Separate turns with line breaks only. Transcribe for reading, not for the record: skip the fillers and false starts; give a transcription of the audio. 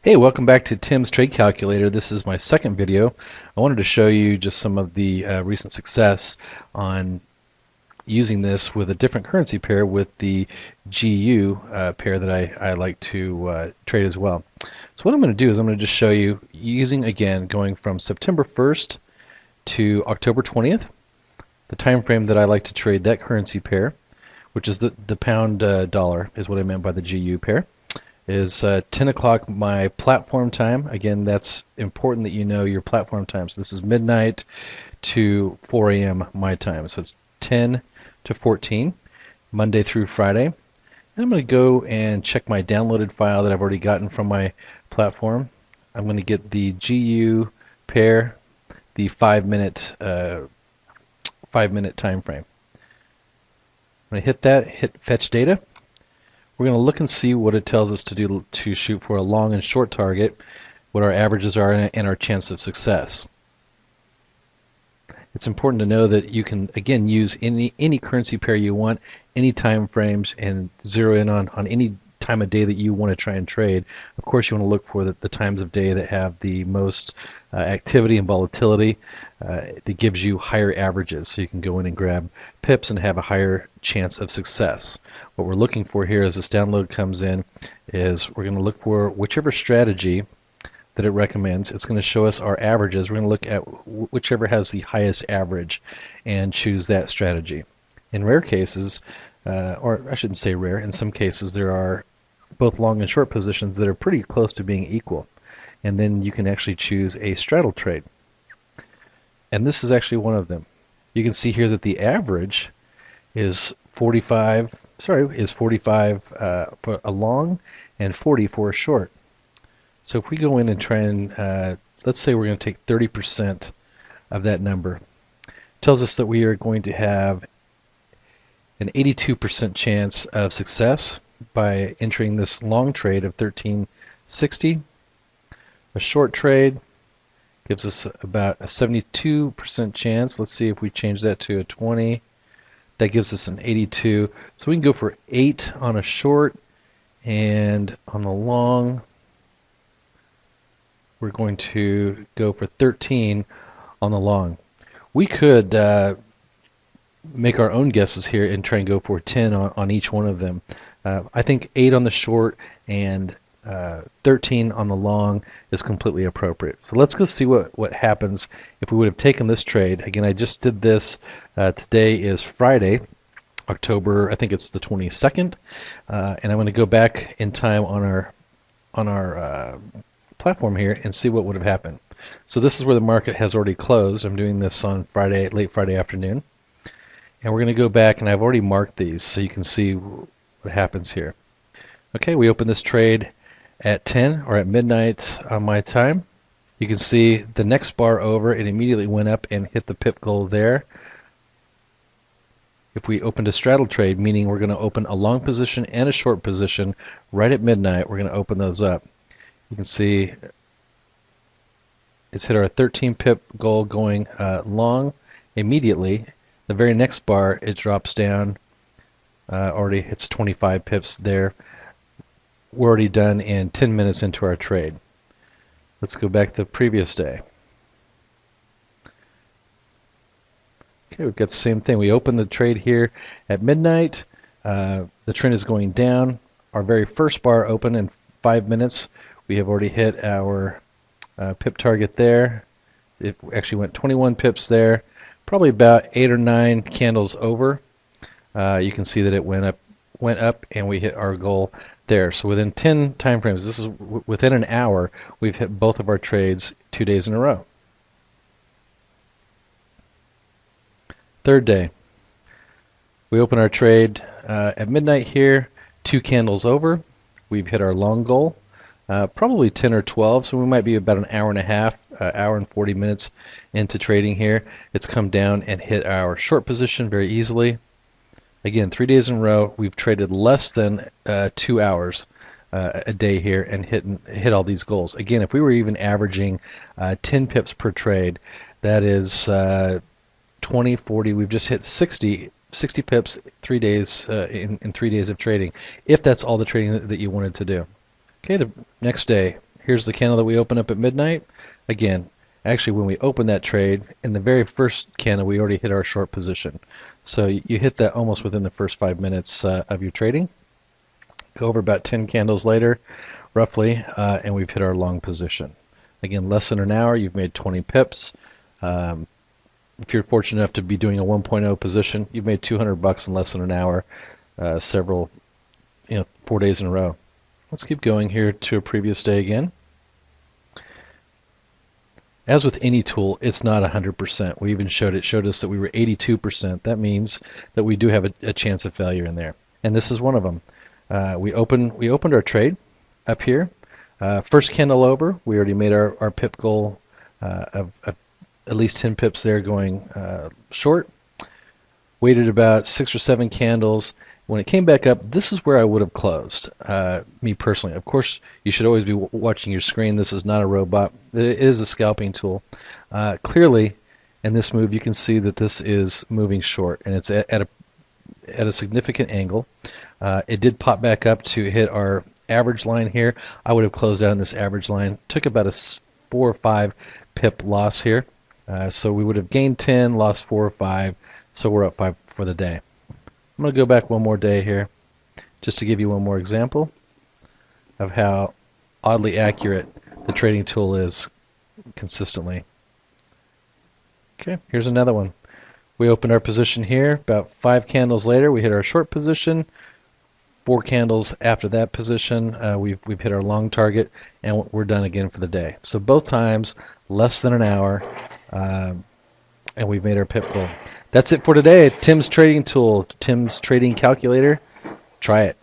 Hey, welcome back to Tim's Trade Calculator. This is my second video. I wanted to show you just some of the recent success on using this with a different currency pair with the GU pair that I like to trade as well. So what I'm going to do is I'm going to just show you using, again, going from September 1st to October 20th, the time frame that I like to trade that currency pair, which is the pound dollar is what I meant by the GU pair. Is 10 o'clock my platform time. Again, that's important that you know your platform time. So this is midnight to 4 a.m. my time. So it's 10 to 14, Monday through Friday. And I'm going to go and check my downloaded file that I've already gotten from my platform. I'm going to get the GU pair, the 5-minute time frame. I'm going to hit that, hit fetch data. We're going to look and see what it tells us to do to shoot for a long and short target, what our averages are, and our chance of success. It's important to know that you can, again, use any currency pair you want, any time frames, and zero in on any time of day that you want to try and trade. Of course, you want to look for the times of day that have the most activity and volatility that gives you higher averages, so you can go in and grab pips and have a higher chance of success. What we're looking for here as this download comes in is we're going to look for whichever strategy that it recommends. It's going to show us our averages. We're going to look at whichever has the highest average and choose that strategy. In rare cases, or I shouldn't say rare, in some cases there are both long and short positions that are pretty close to being equal. And then you can actually choose a straddle trade. And this is actually one of them. You can see here that the average is 45 for a long and 40 for a short. So if we go in and try and, let's say we're going to take 30% of that number, it tells us that we are going to have an 82% chance of success by entering this long trade of 1360. A short trade gives us about a 72% chance. Let's see if we change that to a 20. That gives us an 82. So we can go for 8 on a short, and on the long we're going to go for 13 on the long. We could make our own guesses here and try and go for 10 on each one of them. I think 8 on the short and 13 on the long is completely appropriate. So let's go see what happens if we would have taken this trade. Again, I just did this. Today is Friday, October, I think it's the 22nd, and I'm going to go back in time on our platform here and see what would have happened. So this is where the market has already closed. I'm doing this on Friday, late Friday afternoon, and we're going to go back, and I've already marked these so you can see what happens here. Okay, we open this trade at 10 or at midnight on my time. You can see the next bar over, it immediately went up and hit the pip goal there. If we opened a straddle trade, meaning we're going to open a long position and a short position right at midnight, we're going to open those up. You can see it's hit our 13 pip goal going long immediately. The very next bar, it drops down, already hits 25 pips there. We're already done in 10 minutes into our trade. Let's go back to the previous day. Okay, we've got the same thing. We open the trade here at midnight. The trend is going down. Our very first bar open in 5 minutes. We have already hit our pip target there. It actually went 21 pips there. Probably about 8 or 9 candles over. You can see that it went up, and we hit our goal there. So within 10 time frames, this is within an hour, we've hit both of our trades 2 days in a row. Third day, we open our trade at midnight here, 2 candles over. We've hit our long goal, probably 10 or 12, so we might be about an hour and a half, hour and 40 minutes into trading here. It's come down and hit our short position very easily. Again, 3 days in a row, we've traded less than 2 hours a day here and hit all these goals. Again, if we were even averaging 10 pips per trade, that is 20, 40. We've just hit 60 pips 3 days in 3 days of trading, if that's all the trading that you wanted to do. Okay, the next day, Here's the candle that we opened up at midnight. Again, actually when we opened that trade, in the very first candle we already hit our short position. So you hit that almost within the first 5 minutes of your trading. Go over about 10 candles later, roughly, and we've hit our long position. Again, less than an hour, you've made 20 pips. If you're fortunate enough to be doing a 1.0 position, you've made $200 in less than an hour, 4 days in a row. Let's keep going here to a previous day again. As with any tool, it's not 100%. We even showed us that we were 82%. That means that we do have a chance of failure in there, and this is one of them. We opened our trade up here. First candle over, we already made our pip goal of at least 10 pips there going short. Waited about 6 or 7 candles. When it came back up, this is where I would have closed, me personally. Of course, you should always be watching your screen. This is not a robot. It is a scalping tool. Clearly, in this move, you can see that this is moving short, and it's at a significant angle. It did pop back up to hit our average line here. I would have closed out on this average line. Took about a 4 or 5 pip loss here. So we would have gained 10, lost 4 or 5, so we're up 5 for the day. I'm going to go back one more day here just to give you one more example of how oddly accurate the trading tool is consistently. Okay, here's another one. We opened our position here. About 5 candles later, we hit our short position. 4 candles after that position, we've hit our long target, and we're done again for the day. So both times, less than an hour, and we've made our pip goal. That's it for today. Tim's trading tool, Tim's trading calculator. Try it.